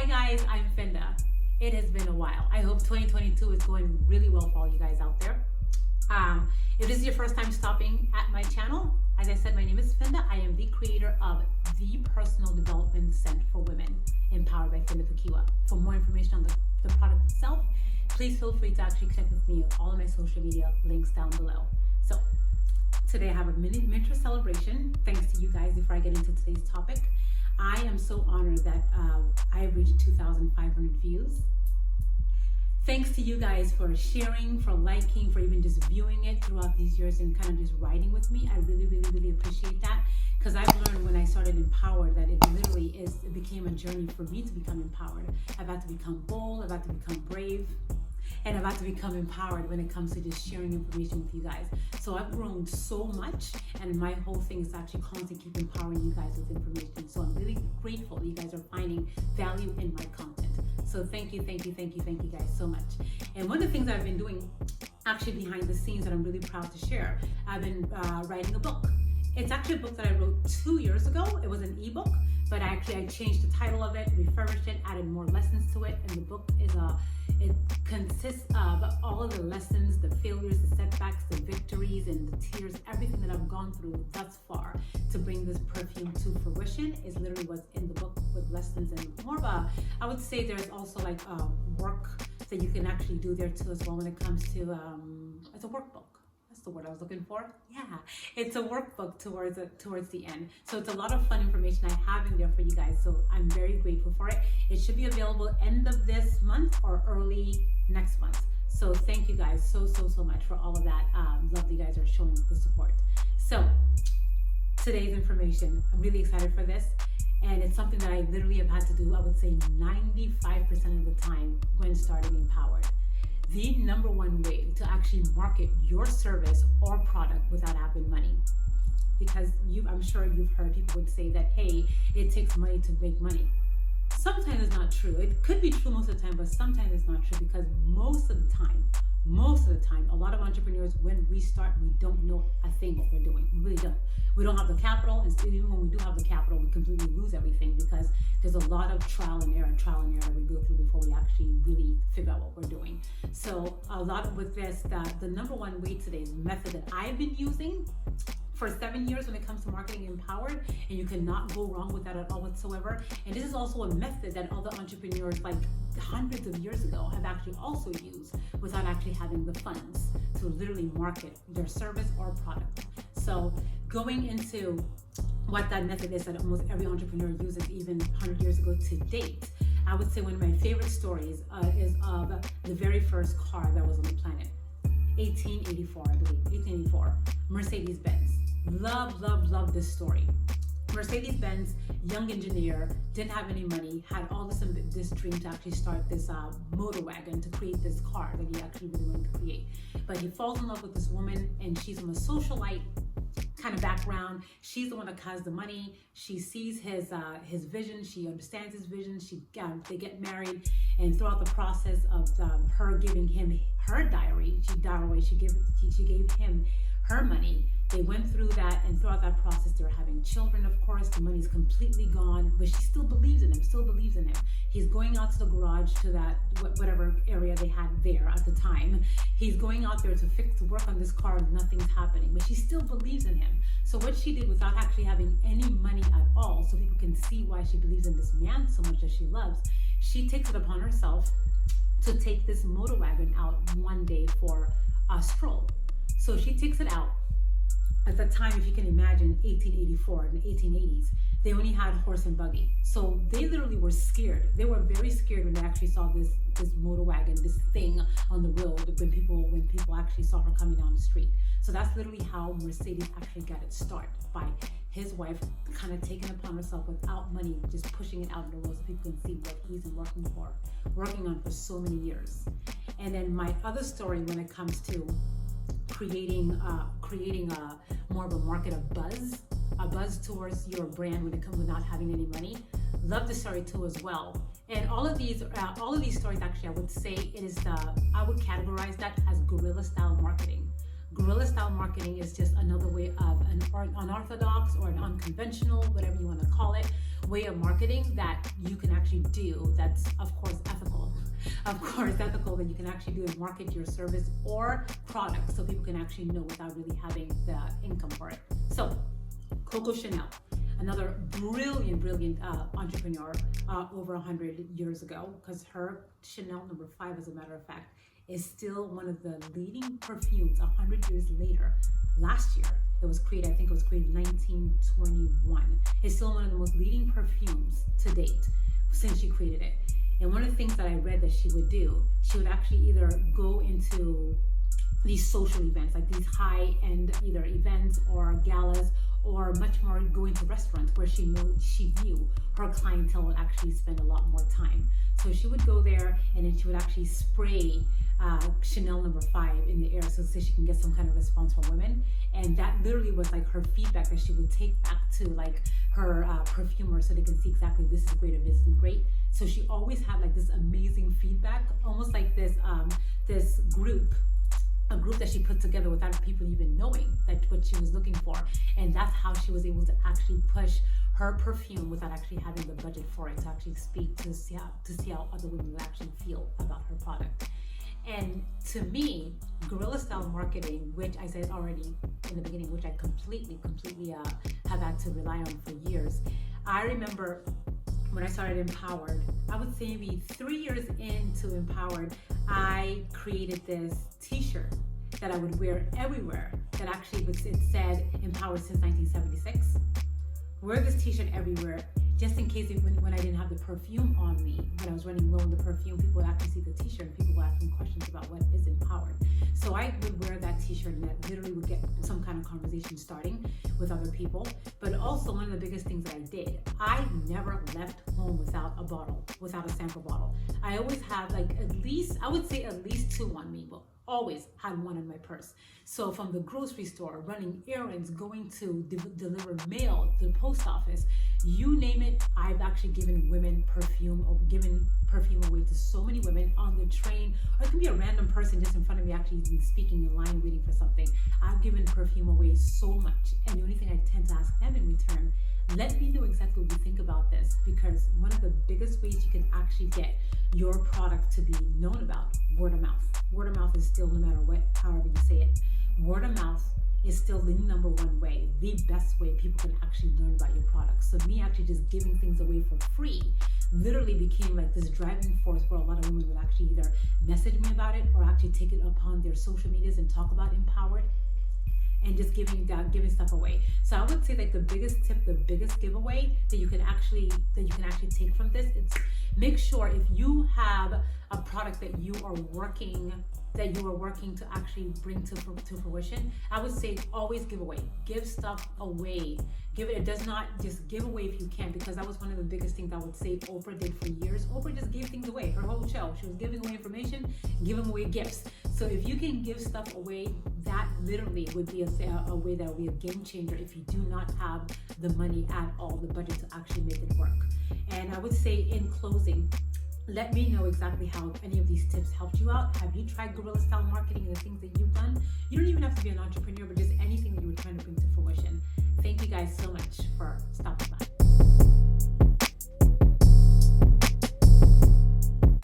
Hi guys, I'm Finda. It has been a while. I hope 2022 is going really well for all you guys out there. If this is your first time stopping at my channel, as I said, my name is Finda. I am the creator of the personal development scent for women, empowered by Finda. For more information on the product itself, please feel free to actually connect with me on all of my social media links down below. So today I have a miniature celebration thanks to you guys. Before I get into today's topic, I am so honored that I have reached 2,500 views. Thanks to you guys for sharing, for liking, for even just viewing it throughout these years and kind of just riding with me. I really appreciate that, because I've learned when I started Empowered that it became a journey for me to become empowered. I've had to become bold, I've had to become brave, and I've had to become empowered when it comes to just sharing information with you guys. So I've grown so much, and my whole thing is to actually constantly keep empowering you guys with information. So I'm really grateful that you guys are finding value in my content. So thank you guys so much. And one of the things I've been doing actually behind the scenes that I'm really proud to share, I've been writing a book. It's actually a book that I wrote 2 years ago. It was an ebook, but I changed the title of it, refurbished it, added more lessons to it, and the book it consists of all of the lessons, the failures, the setbacks, the victories, and the tears, everything that I've gone through thus far to bring this perfume to fruition is literally what's in the book, with lessons and more of I would say there's also like work that you can actually do there too as well when it comes to, it's a workbook. That's the word I was looking for. Yeah, it's a workbook towards the end. So it's a lot of fun information I have in there for you guys. So I'm very grateful for it. It should be available end of this month or early next month. So thank you guys so much for all of that. Love that you guys are showing the support. So today's information, I'm really excited for this. And it's something that I literally have had to do, I would say 95% of the time when starting Empowered. The number one way to actually market your service or product without having money. Because I'm sure you've heard people would say that, hey, it takes money to make money. Sometimes it's not true. It could be true most of the time, but sometimes it's not true, because most of the time, a lot of entrepreneurs, when we start, we don't know a thing what we're doing. We really don't. We don't have the capital, and even when we do have the capital, we completely lose everything, because there's a lot of trial and error that we go through before we actually really figure out what we're doing. So a lot with this, the number one way today's method that I've been using for 7 years when it comes to marketing Empowered, and you cannot go wrong with that at all whatsoever. And this is also a method that other entrepreneurs like hundreds of years ago have actually also used without actually having the funds to literally market their service or product. So going into what that method is that almost every entrepreneur uses even 100 years ago to date, I would say one of my favorite stories is of the very first car that was on the planet. 1884, I believe, 1884, Mercedes-Benz. Love this story. Mercedes-Benz, young engineer, didn't have any money, had all this dream to actually start this motor wagon, to create this car that he actually really wanted to create. But he falls in love with this woman, and she's from a socialite kind of background. She's the one that has the money. She sees his vision. She understands his vision. They get married, and throughout the process of her giving him her diary, she gave him her money. They went through that, and throughout that process, they were having children, of course. The money's completely gone, but she still believes in him, He's going out to the garage, to that, whatever area they had there at the time. He's going out there to work on this car, and nothing's happening, but she still believes in him. So what she did, without actually having any money at all, so people can see why she believes in this man so much that she loves, she takes it upon herself to take this motor wagon out one day for a stroll. So she takes it out. At the time, if you can imagine, 1884, in the 1880s, they only had horse and buggy. So they literally were scared. They were very scared when they actually saw this motor wagon, this thing on the road, when people actually saw her coming down the street. So that's literally how Mercedes actually got its start, by his wife kind of taking it upon herself without money, just pushing it out in the road so people can see what he's been working on for so many years. And then my other story when it comes to creating more of a market of buzz towards your brand when it comes to not having any money. Love the story too as well. And all of these stories, actually, I would say I would categorize that as guerrilla style marketing. Guerrilla style style marketing is just another way of an unorthodox or an unconventional, whatever you want to call it, way of marketing that you can actually do. That's of course ethical. Of course, ethical that you can actually do and market your service or product so people can actually know without really having the income for it. So, Coco Chanel, another brilliant entrepreneur over 100 years ago, because her Chanel number 5, as a matter of fact, is still one of the leading perfumes 100 years later. Last year, it was created, I think it was created in 1921. It's still one of the most leading perfumes to date since she created it. And one of the things that I read that she would do, she would actually either go into these social events, like these high-end either events or galas, or much more go into restaurants where she knew her clientele would actually spend a lot more time. So she would go there and then she would actually spray Chanel number 5 in the air so she can get some kind of response from women. And that literally was like her feedback that she would take back to like her perfumer so they can see exactly this is great or this isn't great. So she always had like this amazing feedback, almost like this a group that she put together without people even knowing that what she was looking for. And that's how she was able to actually push her perfume without actually having the budget for it to actually speak to see how other women would actually feel about her product. And to me, guerrilla style marketing, which I said already in the beginning, which I completely have had to rely on for years. I remember when I started Empowered, I would say maybe 3 years into Empowered, I created this t-shirt that I would wear everywhere that actually it said Empowered since 1976. Wear this t-shirt everywhere, just in case when I didn't have the perfume on me, when I was running low on the perfume, people would actually see the t-shirt and people would ask me questions about what is Empowered. So I would wear that t-shirt and that literally would get some kind of conversation starting with other people. But also one of the biggest things that I did, I never left home without a bottle, without a sample bottle. I always had like I would say at least 2 on me, but always had one in my purse. So from the grocery store, running errands, going to deliver mail to the post office, you name it, I've actually given women perfume or given perfume away to so many women on the train, or it can be a random person just in front of me actually speaking in line waiting for something. I've given perfume away so much, and the only thing I tend to ask them in return, let me know exactly what you think about this, because one of the biggest ways you can actually get your product to be known about, word of mouth. Word of mouth is still, no matter what, however you say it, word of mouth is still the number one way, the best way people can actually learn about your products. So me actually just giving things away for free literally became like this driving force where a lot of women would actually either message me about it or actually take it upon their social medias and talk about Empowered and just giving stuff away. So I would say like the biggest tip, the biggest giveaway that you can actually take from this, it's make sure if you have a product that you are working to actually bring to fruition, I would say always give away. Give stuff away. It does not just give away if you can, because that was one of the biggest things I would say Oprah did for years. Oprah just gave things away. Her whole show, she was giving away information, giving away gifts. So if you can give stuff away, that literally would be a way that would be a game changer if you do not have the money at all, the budget to actually make it work. And I would say in closing, let me know exactly how any of these tips helped you out. Have you tried guerrilla style marketing and the things that you've done? You don't even have to be an entrepreneur, but just anything that you were trying to bring to fruition. Thank you guys so much for stopping by.